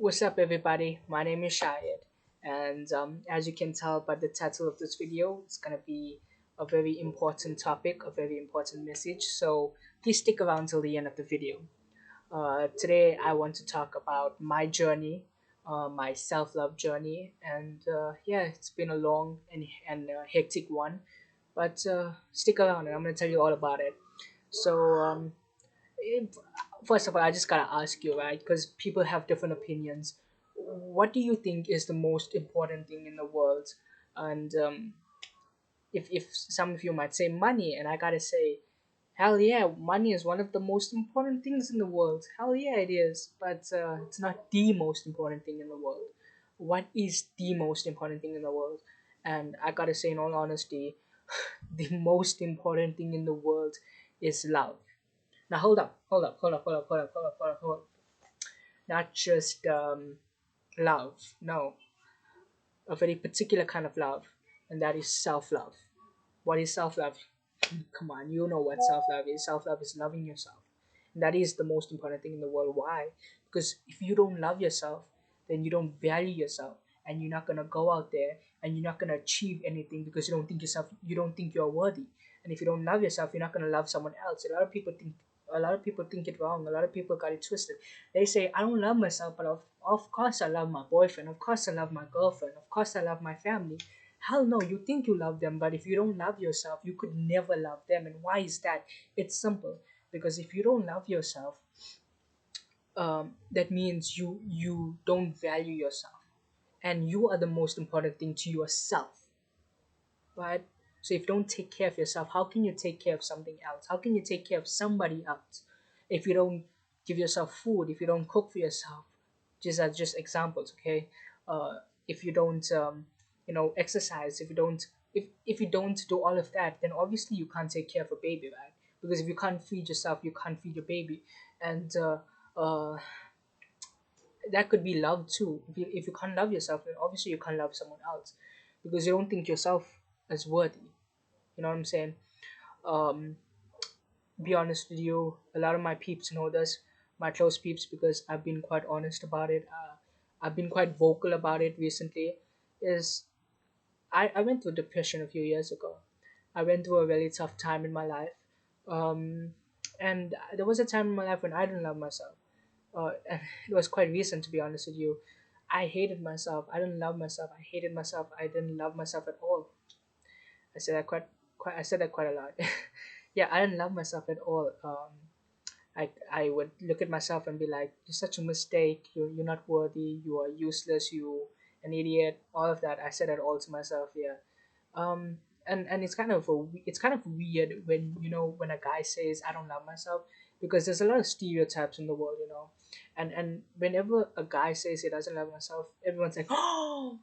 What's up, everybody? My name is Shahid, and as you can tell by the title of this video, it's gonna be a very important topic, a very important message. So please stick around till the end of the video. Today, I want to talk about my journey, my self-love journey, and yeah, it's been a long and hectic one, but stick around, and I'm gonna tell you all about it. So if, first of all, I just gotta ask you, right? Because people have different opinions. What do you think is the most important thing in the world? And if some of you might say money, and I gotta say, hell yeah, money is one of the most important things in the world. Hell yeah, it is. But it's not the most important thing in the world. What is the most important thing in the world? And I gotta say, in all honesty, the most important thing in the world is love. Now hold up. Not just love, no, a very particular kind of love, and that is self-love. What is self-love? Come on, you know what self-love is. Self-love is loving yourself. And that is the most important thing in the world. Why? Because if you don't love yourself, then you don't value yourself, and you're not gonna go out there and you're not gonna achieve anything because you don't think you're worthy. And if you don't love yourself, you're not gonna love someone else. A lot of people think it wrong. A lot of people got it twisted. They say, I don't love myself, but of course I love my boyfriend. Of course I love my girlfriend. Of course I love my family. Hell no, you think you love them, but if you don't love yourself, you could never love them. And why is that? It's simple. Because if you don't love yourself, that means you don't value yourself, and you are the most important thing to yourself, right? So if you don't take care of yourself, how can you take care of something else? How can you take care of somebody else if you don't give yourself food, if you don't cook for yourself? Just examples, okay? If you don't exercise, if you don't do all of that, then obviously you can't take care of a baby, right? Because if you can't feed yourself, you can't feed your baby. And uh, that could be love too. If you can't love yourself, then obviously you can't love someone else, because you don't think yourself as worthy. You know what I'm saying? um be honest with you, a lot of my peeps know this, my close peeps, because I've been quite honest about it. I've been quite vocal about it recently. Is I went through depression a few years ago. I went through a really tough time in my life. um and there was a time in my life when I didn't love myself. And it was quite recent, to be honest with you. I hated myself. I didn't love myself. I hated myself. I didn't love myself at all. I said that quite. I said that quite a lot. Yeah, I didn't love myself at all. I would look at myself and be like, "You're such a mistake. You're not worthy. You are useless. You an idiot." All of that. I said that all to myself. Yeah. And it's kind of weird when when a guy says I don't love myself, because there's a lot of stereotypes in the world, and whenever a guy says he doesn't love himself, everyone's like, oh,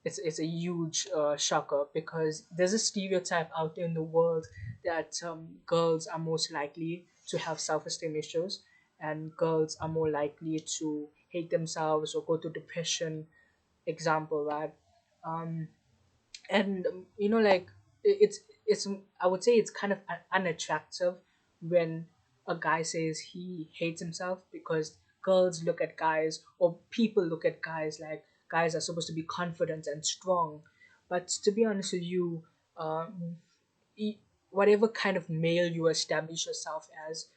it's a huge shocker, because there's a stereotype out there in the world that girls are most likely to have self-esteem issues, and girls are more likely to hate themselves or go to depression. Example, right? um, and like, it's I would say it's kind of unattractive when a guy says he hates himself, because girls look at guys, or people look at guys, like guys are supposed to be confident and strong. But to be honest with you, um, e- whatever kind of male you establish yourself as,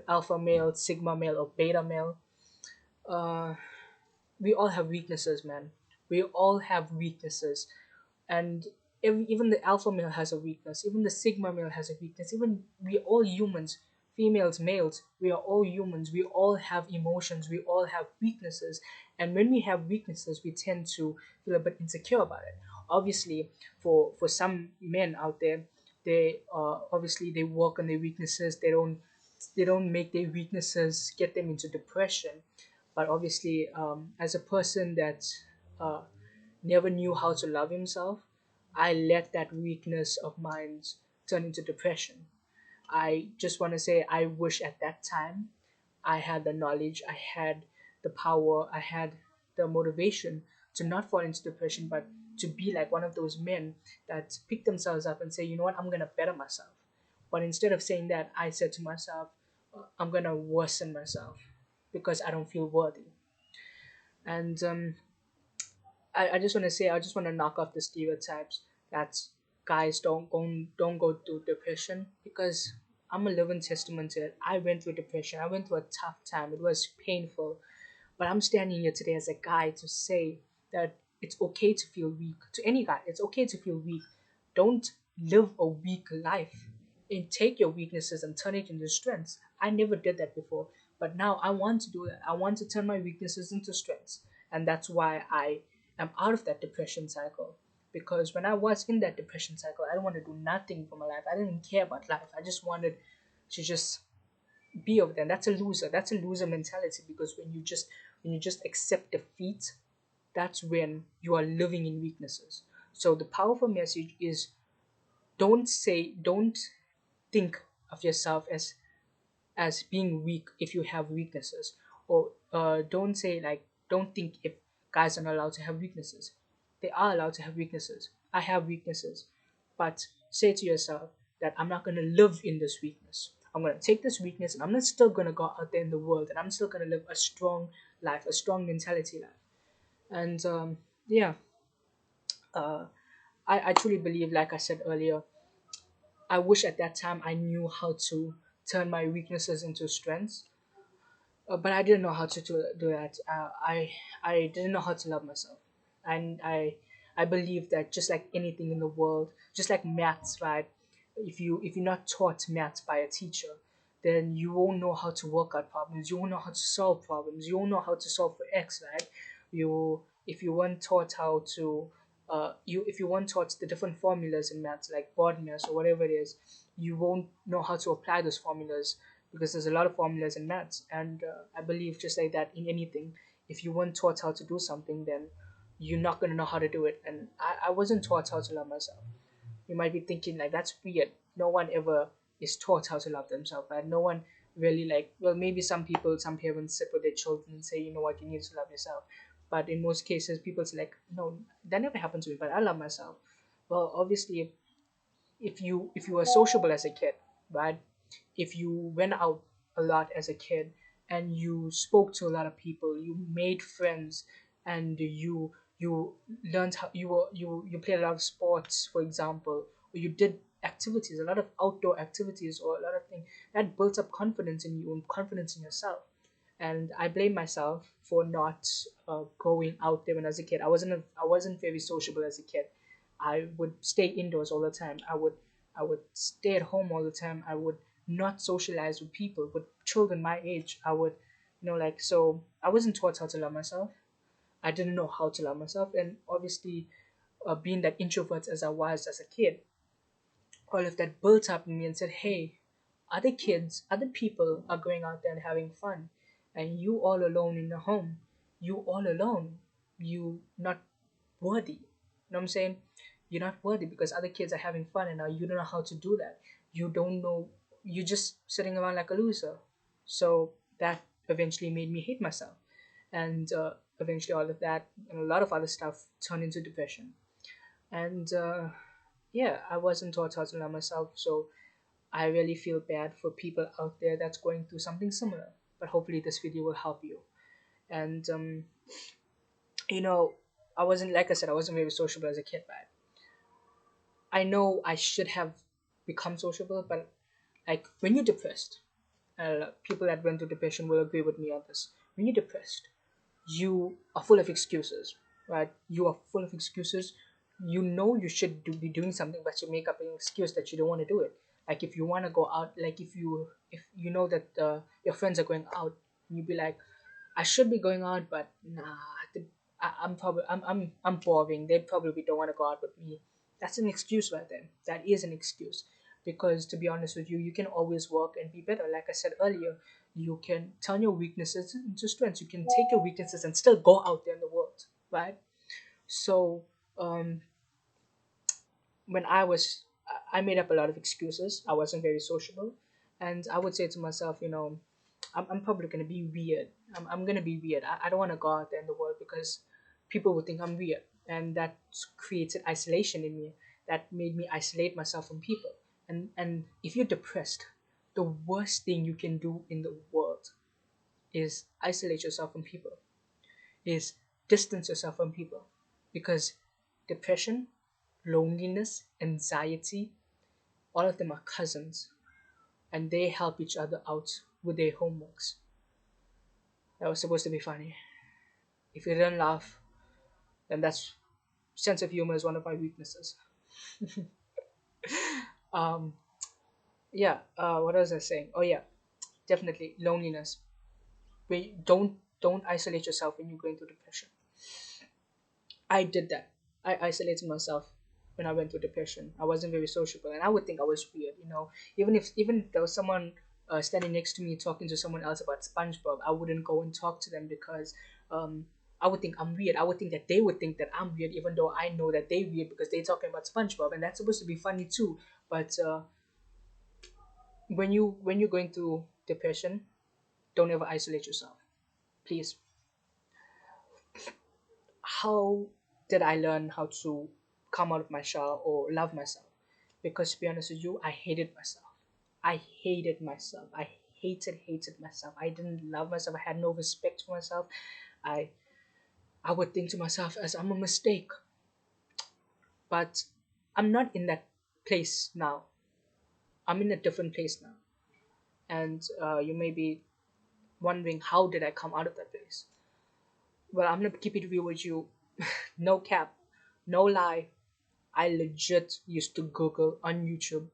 alpha male, sigma male, or beta male, uh, we all have weaknesses, man. We all have weaknesses. And even the alpha male has a weakness, even the sigma male has a weakness, even we all humans, females, males, we are all humans, we all have emotions, we all have weaknesses. And when we have weaknesses, we tend to feel a bit insecure about it. Obviously, for some men out there, they obviously they work on their weaknesses. They don't make their weaknesses get them into depression. But obviously, as a person that uh, never knew how to love himself, I let that weakness of mine turn into depression. I just want to say, I wish at that time I had the knowledge, I had the power, I had the motivation to not fall into depression, but to be like one of those men that pick themselves up and say, you know what, I'm going to better myself. But instead of saying that, I said to myself, I'm going to worsen myself because I don't feel worthy. And I just want to say, I just want to knock off the stereotypes that guys don't go through depression, because I'm a living testament to it. I went through depression. I went through a tough time. It was painful, but I'm standing here today as a guy to say that it's okay to feel weak. To any guy, it's okay to feel weak. Don't live a weak life. And take your weaknesses and turn it into strengths. I never did that before, but now I want to do that. I want to turn my weaknesses into strengths. And that's why I am out of that depression cycle. Because when I was in that depression cycle, I didn't want to do nothing for my life. I didn't care about life. I just wanted to just be over there. And that's a loser. That's a loser mentality, because when you just accept defeat, that's when you are living in weaknesses. So the powerful message is, don't think of yourself as being weak if you have weaknesses, or don't say like, don't think if guys are not allowed to have weaknesses. They are allowed to have weaknesses. I have weaknesses, but say to yourself that I'm not going to live in this weakness. I'm going to take this weakness and I'm not still going to go out there in the world, and I'm still going to live a strong life, a strong mentality life. And yeah, uh, I truly believe, like I said earlier, I wish at that time I knew how to turn my weaknesses into strengths, but I didn't know how to do that. I didn't know how to love myself, and I believe that just like anything in the world, just like maths, right? If you're not taught maths by a teacher, then you won't know how to work out problems. You won't know how to solve problems. You won't know how to solve for x, right? You if you weren't taught how to you if you weren't taught the different formulas in maths, like BODMAS or whatever it is, you won't know how to apply those formulas, because there's a lot of formulas in maths. And I believe just like that in anything, if you weren't taught how to do something, then you're not going to know how to do it. And I wasn't taught how to love myself. You might be thinking like, that's weird. No one ever is taught how to love themselves, right? No one really, like, well, maybe some people, some parents sit with their children and say, you know what, you need to love yourself. But in most cases, people say like, no, that never happened to me, but I love myself. Well, obviously, if you were sociable as a kid, right? If you went out a lot as a kid and you spoke to a lot of people, you made friends, and you learned how you played a lot of sports, for example, or you did activities, a lot of outdoor activities, or a lot of things that built up confidence in you and confidence in yourself. And I blame myself for not going out there when I was a kid. I wasn't very sociable as a kid. I would stay indoors all the time. I would stay at home all the time. I would not socialize with people, with children my age. I would, like, so I wasn't taught how to love myself. I didn't know how to love myself, and obviously, being that introvert as I was as a kid, all of that built up in me and said, hey, other kids, other people are going out there and having fun, and you all alone in the home, you all alone, you not worthy. You know what I'm saying? You're not worthy because other kids are having fun, and now you don't know how to do that. You don't know, you're just sitting around like a loser. So that eventually made me hate myself. And eventually, all of that and a lot of other stuff turned into depression. And yeah, I wasn't taught how to love myself. So I really feel bad for people out there that's going through something similar. But hopefully, this video will help you. And you know, I wasn't, like I said, I wasn't very sociable as a kid, right? I know I should have become sociable, but like when you're depressed, people that went through depression will agree with me on this. When you're depressed, you are full of excuses, right? You are full of excuses. You know you should be doing something, but you make up an excuse that you don't want to do it. Like if you want to go out, like if you know that your friends are going out, you be like, I should be going out, but nah, I'm probably I'm boring. They probably don't want to go out with me. That's an excuse right there. That is an excuse, because to be honest with you, you can always work and be better. Like I said earlier, you can turn your weaknesses into strengths. You can take your weaknesses and still go out there in the world, right? So um, when I made up a lot of excuses. I wasn't very sociable, and I would say to myself, I'm probably gonna be weird. I'm gonna be weird. I don't want to go out there in the world because people would think I'm weird, and that created isolation in me. That made me isolate myself from people. And if you're depressed, the worst thing you can do in the world is isolate yourself from people. is distance yourself from people, because depression, loneliness, anxiety, all of them are cousins, and they help each other out with their homeworks. That was supposed to be funny. If you didn't laugh, then that's sense of humor is one of my weaknesses. Um, yeah. What was I saying? Oh yeah, definitely loneliness. We don't isolate yourself when you're going through depression. I did that. I isolated myself when I went through depression. I wasn't very sociable, and I would think I was weird. Even if there was someone standing next to me talking to someone else about SpongeBob, I wouldn't go and talk to them because um, I would think I'm weird. I would think that they would think that I'm weird, even though I know that they're weird because they're talking about SpongeBob, and that's supposed to be funny too. But when you're going through depression, don't ever isolate yourself, please. How did I learn how to come out of my shell or love myself? Because to be honest with you, I hated myself. I hated myself. I hated myself. I didn't love myself. I had no respect for myself. I I would think to myself as I'm a mistake. But I'm not in that place now. I'm in a different place now. And you may be wondering, how did I come out of that place? Well, I'm gonna keep it real with you. No cap, no lie. I legit used to Google on YouTube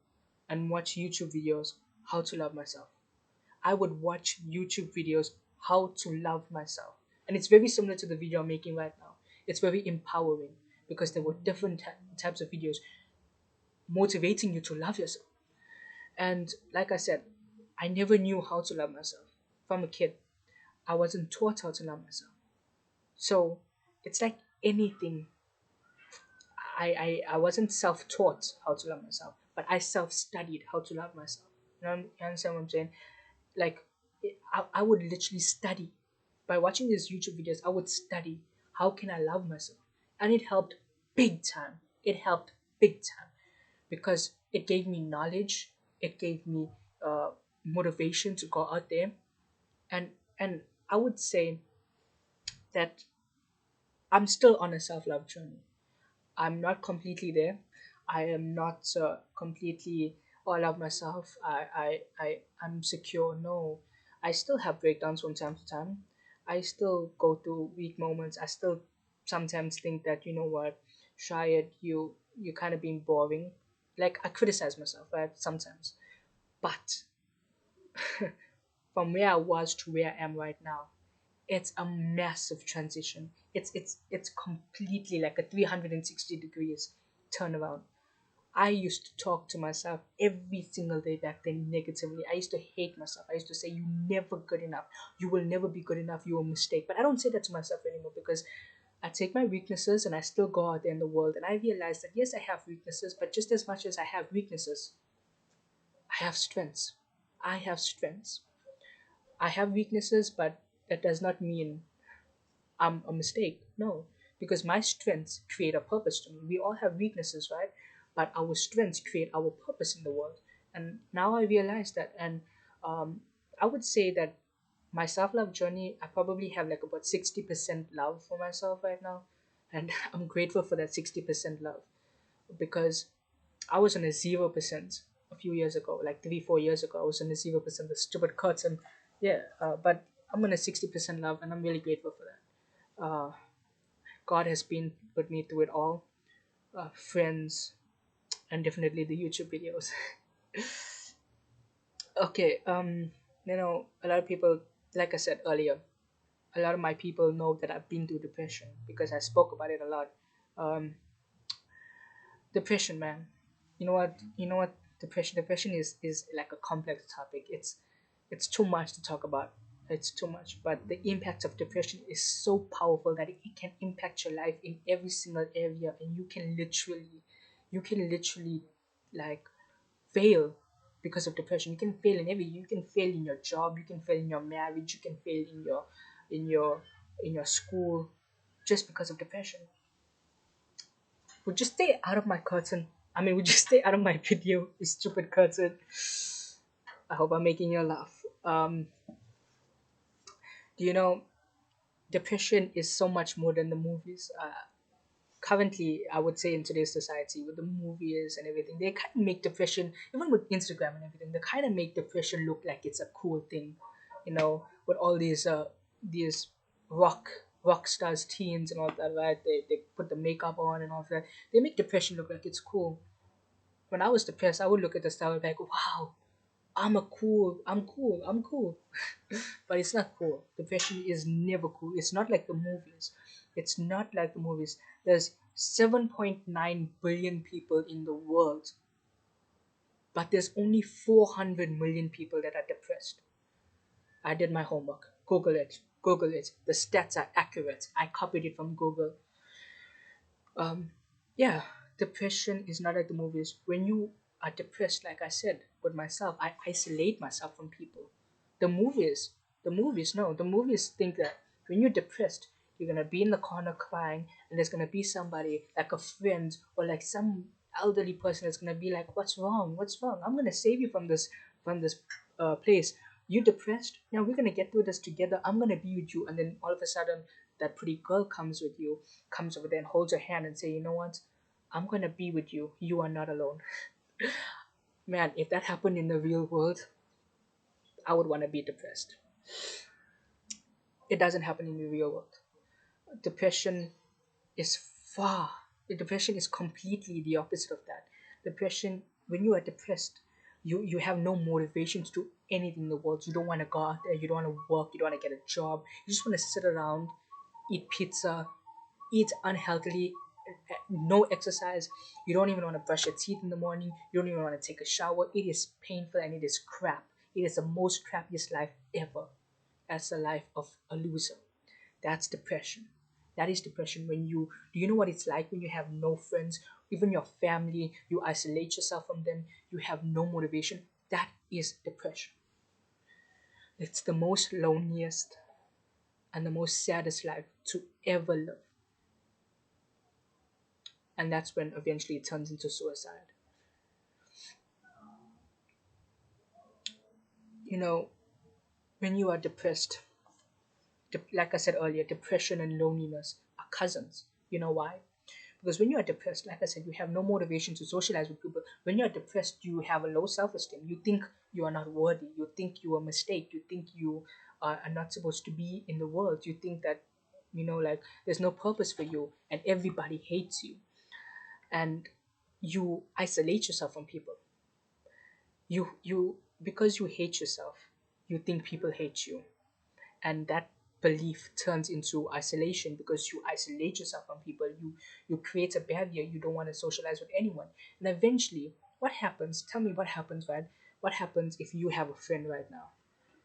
and watch YouTube videos how to love myself. I would watch YouTube videos how to love myself. And it's very similar to the video I'm making right now. It's very empowering because there were different types of videos motivating you to love yourself. And like I said, I never knew how to love myself. From a kid, I wasn't taught how to love myself. So it's like anything. I wasn't self taught how to love myself, but I self studied how to love myself. You understand what I'm saying? Like, I would literally study. By watching these YouTube videos, I would study how can I love myself. And it helped big time. It helped big time because it gave me knowledge, it gave me motivation to go out there. And I would say that I'm still on a self love journey. I'm not completely there. I am not completely, oh, I love myself. I'm secure. No, I still have breakdowns from time to time. I still go through weak moments. I still sometimes think that, you know what, Shayad, you kind of being boring. Like, I criticize myself, right? Sometimes. But from where I was to where I am right now, it's a massive transition. It's completely like a 360 degrees turnaround. I used to talk to myself every single day back then negatively. I used to hate myself. I used to say, "You never good enough. You will never be good enough. You're a mistake." But I don't say that to myself anymore because I take my weaknesses and I still go out there in the world and I realize that yes, I have weaknesses, but just as much as I have weaknesses, I have strengths. I have strengths. I have weaknesses, but that does not mean I'm a mistake. No, because my strengths create a purpose to me. We all have weaknesses, right? But our strengths create our purpose in the world. And now I realize that. And um, I would say that my self love journey, I probably have like about 60% love for myself right now. And I'm grateful for that 60% love because I was on a 0% a few years ago, like 3, 4 years ago. I was on a 0%, the stupid curtain. Yeah, but I'm on a 60% love and I'm really grateful for that. God has been with me through it all. Friends, and definitely the YouTube videos. Okay, a lot of people, like I said earlier, a lot of my people know that I've been through depression because I spoke about it a lot. Um, Depression, man. You know what? You know what? Depression is like a complex topic. It's too much to talk about. It's too much. But the impact of depression is so powerful that it can impact your life in every single area, and you can literally like fail because of depression. You can fail in your job, you can fail in your marriage, you can fail in your in your school just because of depression. Would you stay out of my curtain? I mean, would you stay out of my video, you stupid curtain? I hope I'm making you laugh. Do you know? Depression is so much more than the movies. Currently, I would say in today's society, with the movies and everything, they kind of make depression, even with Instagram and everything, they kind of make depression look like it's a cool thing, with all these rock rock stars, teens, and all that, right? They put the makeup on and all that. They make depression look like it's cool. When I was depressed, I would look at the style and be like, wow, I'm cool, I'm cool. But it's not cool. Depression is never cool. It's not like the movies. It's not like the movies. There's 7.9 billion people in the world, but there's only 400 million people that are depressed. I did my homework. Google it. Google it. The stats are accurate. I copied it from Google. Um, yeah, depression is not like the movies. When you are depressed, like I said, with myself, I isolate myself from people. The movies, no, the movies think that when you're depressed, you're gonna be in the corner crying, and there's gonna be somebody like a friend or like some elderly person that's gonna be like, "What's wrong? What's wrong? I'm gonna save you from this place. You depressed? Now we're gonna get through this together. I'm gonna be with you." And then all of a sudden, that pretty girl comes over there and holds your hand and say, "You know what? I'm gonna be with you. You are not alone." Man, if that happened in the real world, I would want to be depressed. It doesn't happen in the real world. Depression is far. Depression is completely the opposite of that. Depression, when you are depressed, you have no motivation to do anything in the world. You don't want to go out there. You don't want to work. You don't want to get a job. You just want to sit around, eat pizza, eat unhealthily, no exercise. You don't even want to brush your teeth in the morning. You don't even want to take a shower. It is painful and it is crap. It is the most crappiest life ever. That's the life of a loser. That's depression. That is depression. Do you know what it's like when you have no friends, even your family, you isolate yourself from them, you have no motivation? That is depression. It's the most loneliest and the most saddest life to ever live. And that's when eventually it turns into suicide. You know, when you are depressed, like I said earlier, depression and loneliness are cousins. You know why? Because when you are depressed, like I said, you have no motivation to socialize with people. When you are depressed, you have a low self esteem. You think you are not worthy. You think you are a mistake. You think you are not supposed to be in the world. You think that, like there's no purpose for you and everybody hates you. And you isolate yourself from people. Because you hate yourself, you think people hate you, and that belief turns into isolation. Because you isolate yourself from people, you create a barrier. You don't want to socialize with anyone, and eventually what happens? Tell me what happens, right? What happens if you have a friend right now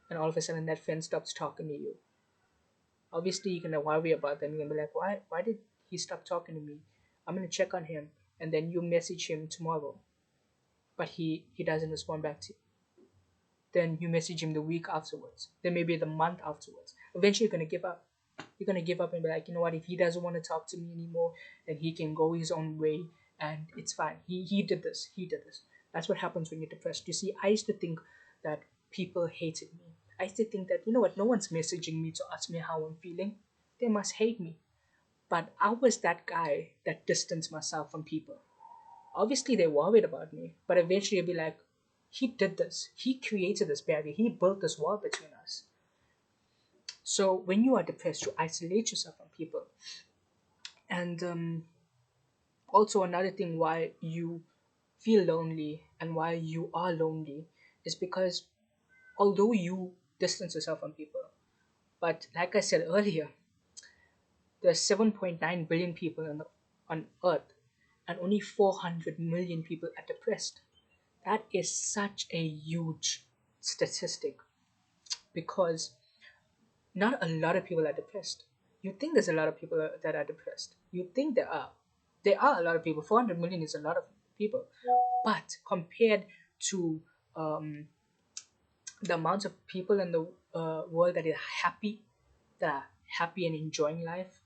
and all of a sudden that friend stops talking to you? Obviously you're gonna worry about them. You're gonna be like, why did he stop talking to me? I'm gonna check on him. And then you message him tomorrow, but he doesn't respond back to you. Then you message him the week afterwards, then maybe the month afterwards. Eventually, you're gonna give up. You're gonna give up and be like, you know what? If he doesn't want to talk to me anymore, then he can go his own way, and it's fine. He did this. He did this. That's what happens when you're depressed. You see, I used to think that people hated me. I used to think that, you know what? No one's messaging me to ask me how I'm feeling. They must hate me. But I was that guy that distanced myself from people. Obviously, they worried about me, but eventually you'll be like, he did this. He created this barrier. He built this wall between us. So when you are depressed, you isolate yourself from people. And also, another thing why you feel lonely and why you are lonely is because although you distance yourself from people, but like I said earlier, there's 7.9 billion people on Earth, and only 400 million people are depressed. That is such a huge statistic, because not a lot of people are depressed. You think there's a lot of people that are depressed. You think there are. There are a lot of people. 400 million is a lot of people. But compared to um, the amount of people in the world that are happy and enjoying life,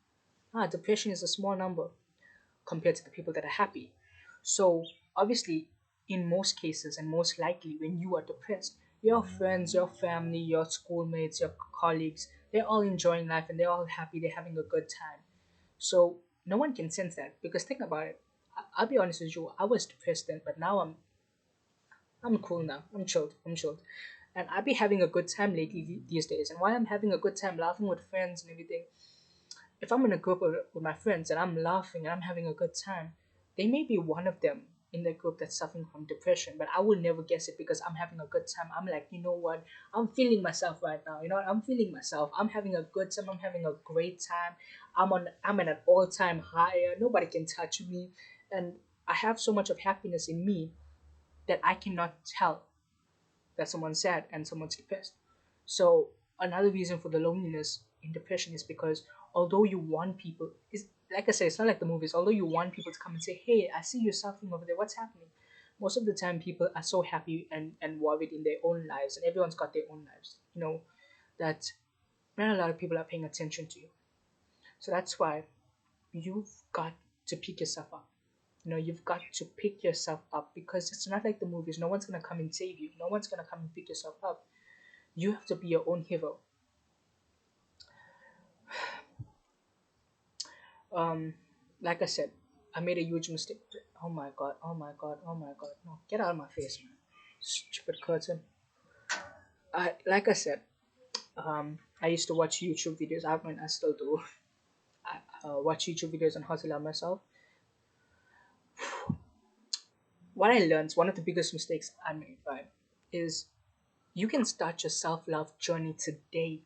depression is a small number compared to the people that are happy. So obviously, in most cases and most likely, when you are depressed, your friends, your family, your schoolmates, your colleagues, they're all enjoying life and they're all happy, they're having a good time. So no one can sense that, because think about it. I'll be honest with you, I was depressed then, but now I'm cool now. I'm chilled. I'm chilled. And I be having a good time lately these days. And while I'm having a good time laughing with friends and everything, if I'm in a group with my friends and I'm laughing and I'm having a good time, they may be one of them in the group that's suffering from depression, but I will never guess it because I'm having a good time. I'm like, you know what? I'm feeling myself right now. You know what? I'm feeling myself. I'm having a good time. I'm having a great time. I'm at an all-time high. Nobody can touch me. And I have so much of happiness in me that I cannot tell that someone's sad and someone's depressed. So another reason for the loneliness in depression is because although you want people, is like I said, it's not like the movies. Although you want people to come and say, "Hey, I see you suffering over there. What's happening?" Most of the time, people are so happy and worried in their own lives, and everyone's got their own lives. That not a lot of people are paying attention to you. So that's why you've got to pick yourself up. You've got to pick yourself up because it's not like the movies. No one's gonna come and save you. No one's gonna come and pick yourself up. You have to be your own hero. Um, like I said, I made a huge mistake. Oh my god! Oh my god! Oh my god! No, get out of my face, man! Stupid curtain. Like I said, I used to watch YouTube videos. I still do. I watch YouTube videos on how to love myself. What I learned, one of the biggest mistakes I made, right, is you can start your self love journey today,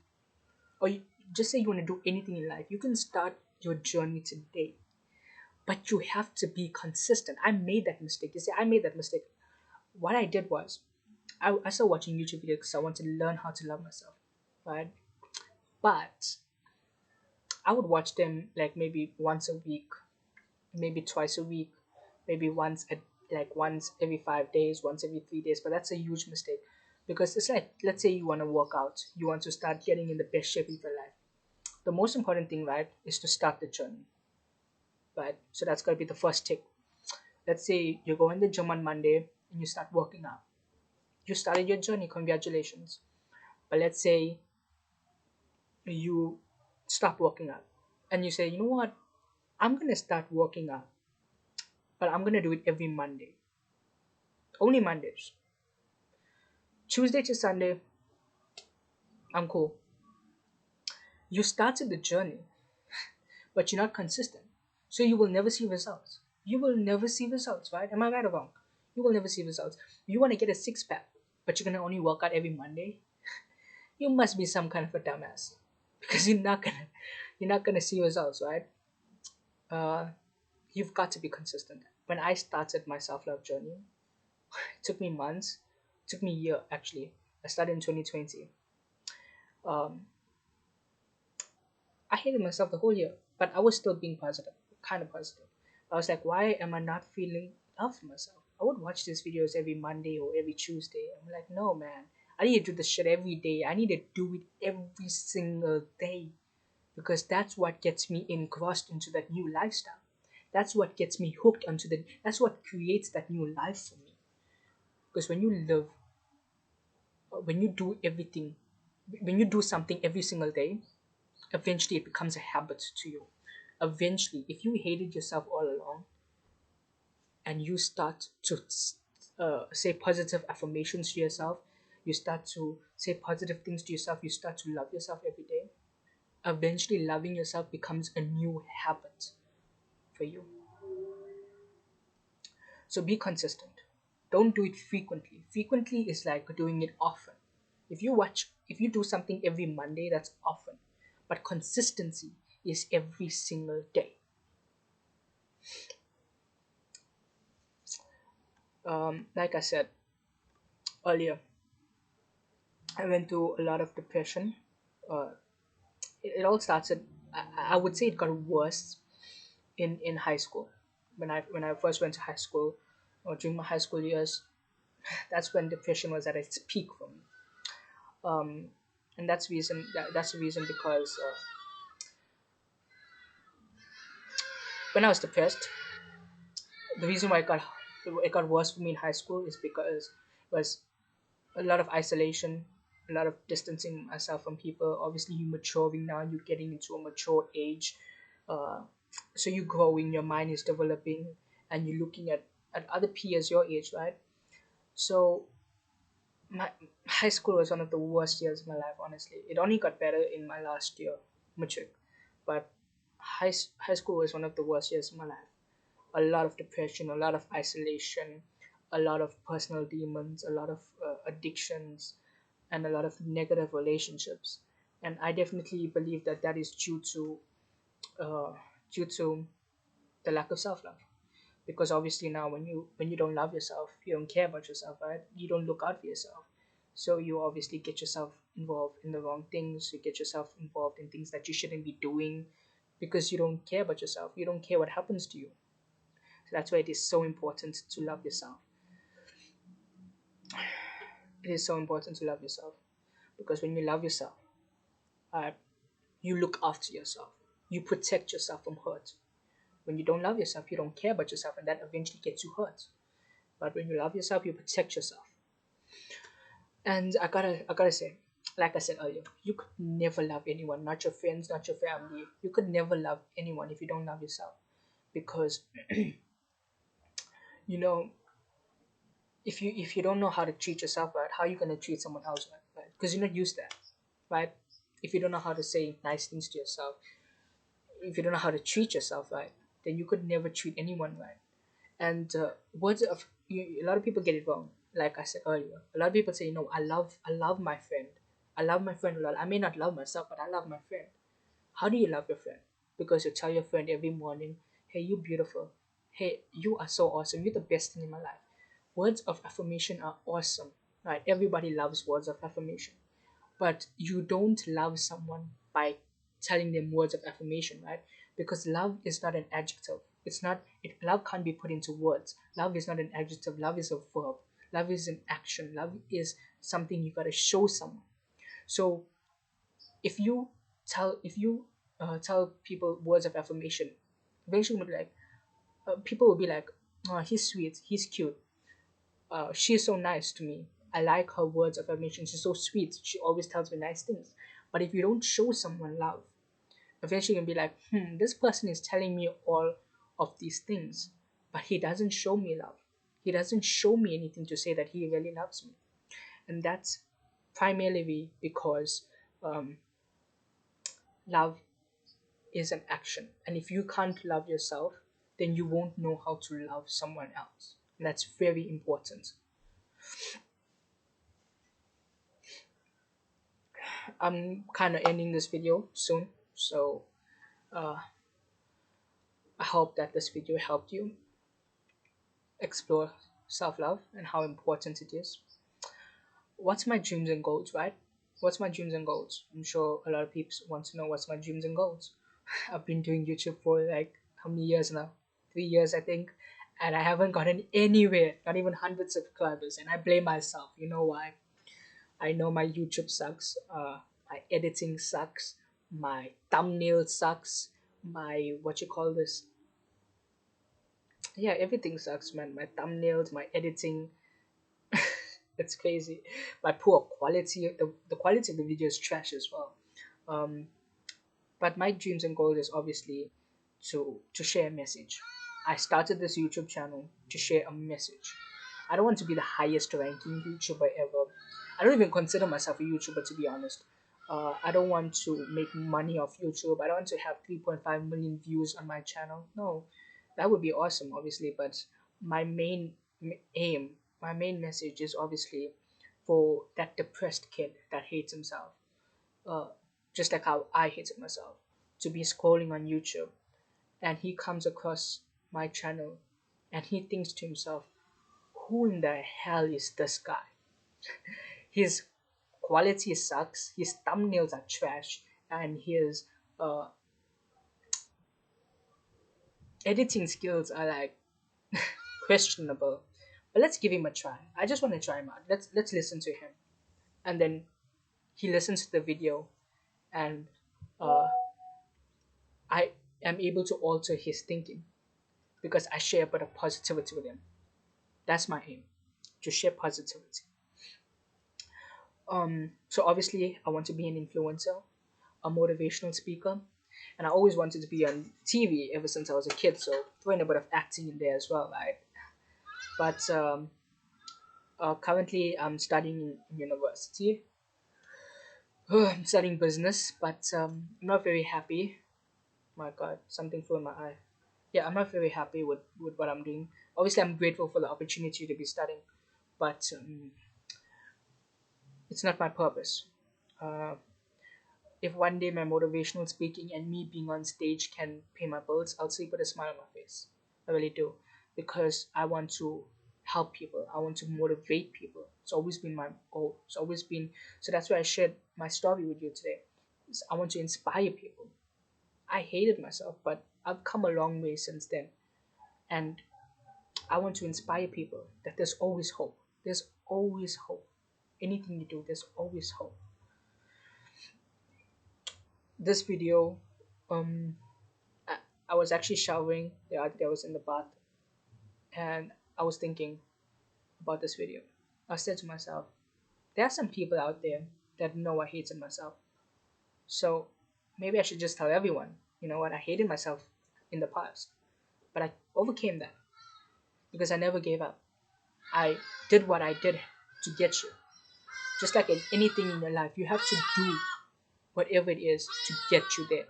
or just say you want to do anything in life. You can start your journey today, but you have to be consistent. I made that mistake. You see, I made that mistake. What I did was, I started watching YouTube videos because I wanted to learn how to love myself, right? But I would watch them like maybe once a week, maybe twice a week, maybe once every 5 days, once every 3 days. But that's a huge mistake because it's like, let's say you want to work out, you want to start getting in the best shape of your life. The most important thing, right, is to start the journey, right? So that's got to be the first tick. Let's say you go in the gym on Monday and you start working out. You started your journey, congratulations. But let's say you stop working out and you say, you know what, I'm gonna start working out, but I'm gonna do it every Monday. Only Mondays. Tuesday to Sunday, I'm cool. You started the journey, but you're not consistent. So you will never see results. You will never see results, right? Am I right or wrong? You will never see results. You want to get a six pack, but you're gonna only work out every Monday. You must be some kind of a dumbass because you're not gonna see results, right? Uh, you've got to be consistent. When I started my self love journey, it took me months, it took me a year actually. I started in 2020. Um, I hated myself the whole year, but I was still being positive, kind of positive. I was like, why am I not feeling love for myself? I would watch these videos every Monday or every Tuesday. I'm like, no, man, I need to do this shit every day. I need to do it every single day because that's what gets me engrossed into that new lifestyle. That's what gets me hooked onto the. That's what creates that new life for me. Because when you do everything, when you do something every single day, eventually it becomes a habit to you. Eventually, if you hated yourself all along and you start to say positive affirmations to yourself, you start to say positive things to yourself, you start to love yourself every day, eventually loving yourself becomes a new habit for you. So be consistent. Don't do it frequently. Frequently is like doing it often. If you do something every Monday, that's often. But consistency is every single day. Like I said earlier, I went through a lot of depression. Uh, it all started. I would say it got worse in high school. When I first went to high school, or during my high school years, that's when depression was at its peak for me. Um, and that's the reason because when I was depressed, the reason why it got worse for me in high school is because it was a lot of isolation, a lot of distancing myself from people. Obviously, you're maturing now, you're getting into a mature age. Uh, so you're growing, your mind is developing, and you're looking at other peers your age, right? So my high school was one of the worst years of my life, honestly. It only got better in my last year, mature. But high school was one of the worst years of my life. A lot of depression, a lot of isolation, a lot of personal demons, a lot of addictions, and a lot of negative relationships. And I definitely believe that that is uh, due to the lack of self love. Because obviously now, when you don't love yourself, you don't care about yourself, right? You don't look out for yourself. So you obviously get yourself involved in the wrong things. You get yourself involved in things that you shouldn't be doing because you don't care about yourself. You don't care what happens to you. So that's why it is so important to love yourself. It is so important to love yourself because when you love yourself, uh, you look after yourself. You protect yourself from hurt. When you don't love yourself, you don't care about yourself, and that eventually gets you hurt. But when you love yourself, you protect yourself. And I gotta say, like I said earlier, you could never love anyone, not your friends, not your family. You could never love anyone if you don't love yourself. Because you know, if you don't know how to treat yourself right, how are you gonna treat someone else right? Because you're not used to that, right? If you don't know how to say nice things to yourself, if you don't know how to treat yourself right, then you could never treat anyone right. And words of a lot of people get it wrong. Like I said earlier, a lot of people say, I love my friend. I love my friend a lot. I may not love myself, but I love my friend. How do you love your friend? Because you tell your friend every morning, hey, you beautiful. Hey, you are so awesome. You're the best thing in my life. Words of affirmation are awesome, right? Everybody loves words of affirmation. But you don't love someone by telling them words of affirmation, right? Because love is not an adjective. It's not love can't be put into words. Love is not an adjective. Love is a verb. Love is an action. Love is something you got to show someone. So if you tell people words of affirmation, eventually will be like people will be like, oh, he's sweet, he's cute, she's so nice to me. I like her words of affirmation. She's so sweet. She always tells me nice things. But if you don't show someone love, eventually you're gonna be like, this person is telling me all of these things, but he doesn't show me love. He doesn't show me anything to say that he really loves me. And that's primarily because um, love is an action. And if you can't love yourself, then you won't know how to love someone else. And that's very important. I'm kind of ending this video soon, so uh, I hope that this video helped you explore self-love and how important it is. What's my dreams and goals, right? What's my dreams and goals? I'm sure a lot of people want to know what's my dreams and goals. I've been doing YouTube for like how many years now? 3 years, I think, and I haven't gotten anywhere, not even 100 subscribers, and I blame myself. You know why? I know my YouTube sucks. My editing sucks. My thumbnail sucks. My what you call this? Yeah, everything sucks, man. My thumbnails, my editing. It's crazy. My poor quality. The quality of the video is trash as well. Um, but my dreams and goals is obviously to share a message. I started this YouTube channel to share a message. I don't want to be the highest ranking YouTuber ever. I don't even consider myself a YouTuber, to be honest. I don't want to make money off YouTube. I don't want to have 3.5 million views on my channel. No, that would be awesome, obviously. But my main aim, my main message is obviously for that depressed kid that hates himself, uh, just like how I hated myself, to be scrolling on YouTube and he comes across my channel and he thinks to himself, who in the hell is this guy? His quality sucks, his thumbnails are trash, and his uh, editing skills are like questionable. But let's give him a try. I just want to try him out. Let's listen to him. And then he listens to the video and uh, I am able to alter his thinking because I share a bit of positivity with him. That's my aim, to share positivity. So obviously I want to be an influencer, a motivational speaker, and I always wanted to be on TV ever since I was a kid. So throwing a bit of acting in there as well, right? But currently I'm studying in university. I'm studying business, but I'm not very happy. My God, something flew in my eye. Yeah, I'm not very happy with what I'm doing. Obviously, I'm grateful for the opportunity to be studying, but it's not my purpose. Uh, if one day my motivational speaking and me being on stage can pay my bills, I'll sleep with a smile on my face. I really do, because I want to help people. I want to motivate people. It's always been my goal. It's always been so. That's why I shared my story with you today. I want to inspire people. I hated myself, but I've come a long way since then, and I want to inspire people that there's always hope. There's always hope. Anything you do, there's always hope. This video, um, I, I was actually showering the other day. I was in the bath, and I was thinking about this video. I said to myself, there are some people out there that know I hated myself. So maybe I should just tell everyone, you know what, I hated myself in the past, but I overcame that because I never gave up. I did what I did to get you. Just like in anything in your life, you have to do whatever it is to get you there.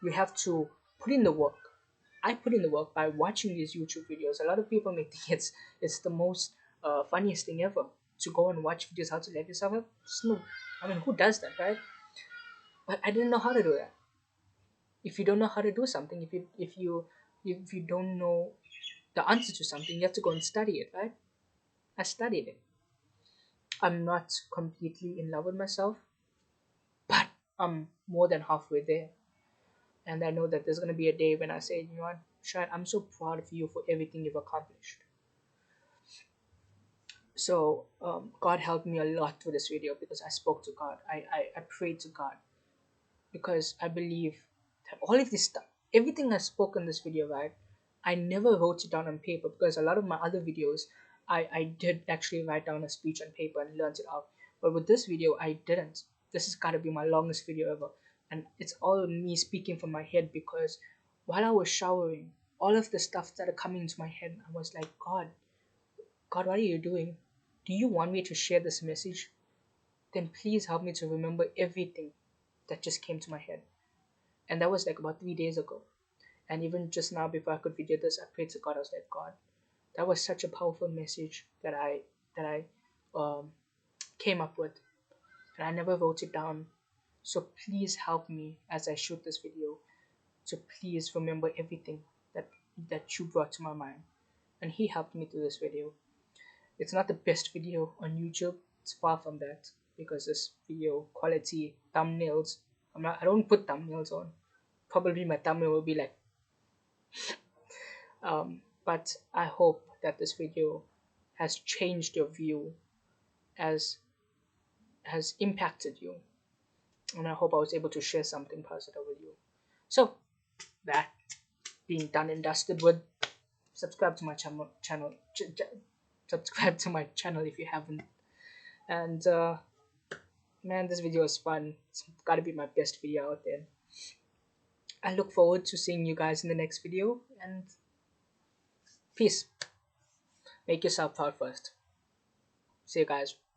You have to put in the work. I put in the work by watching these YouTube videos. A lot of people may think it's the most funniest thing ever to go and watch videos how to let yourself up. No, I mean, who does that, right? But I didn't know how to do that. If you don't know how to do something, if you don't know the answer to something, you have to go and study it, right? I studied it. I'm not completely in love with myself, but I'm more than halfway there. And I know that there's going to be a day when I say, you know what, Shad, I'm so proud of you for everything you've accomplished. So God helped me a lot through this video because I spoke to God. I prayed to God because I believe that all of this stuff, everything I spoke in this video, right, I never wrote it down on paper because a lot of my other videos, I did actually write down a speech on paper and learned it out. But with this video, I didn't. This has got to be my longest video ever. And it's all me speaking from my head because while I was showering, all of the stuff started coming into my head. I was like, God, what are you doing? Do you want me to share this message? Then please help me to remember everything that just came to my head. And that was like about 3 days ago. And even just now, before I could video this, I prayed to God. I was like, God, that was such a powerful message that I um, came up with, and I never wrote it down. So please help me as I shoot this video to please remember everything that you brought to my mind. And He helped me through this video. It's not the best video on YouTube. It's far from that because this video quality thumbnails. I don't put thumbnails on. Probably my thumbnail will be like but I hope that this video has changed your view, as has impacted you, and I hope I was able to share something positive with you. So that being done and dusted with, subscribe to my subscribe to my channel if you haven't. And man, this video is fun. It's got to be my best video out there. I look forward to seeing you guys in the next video, and peace. Make yourself proud first. See you guys.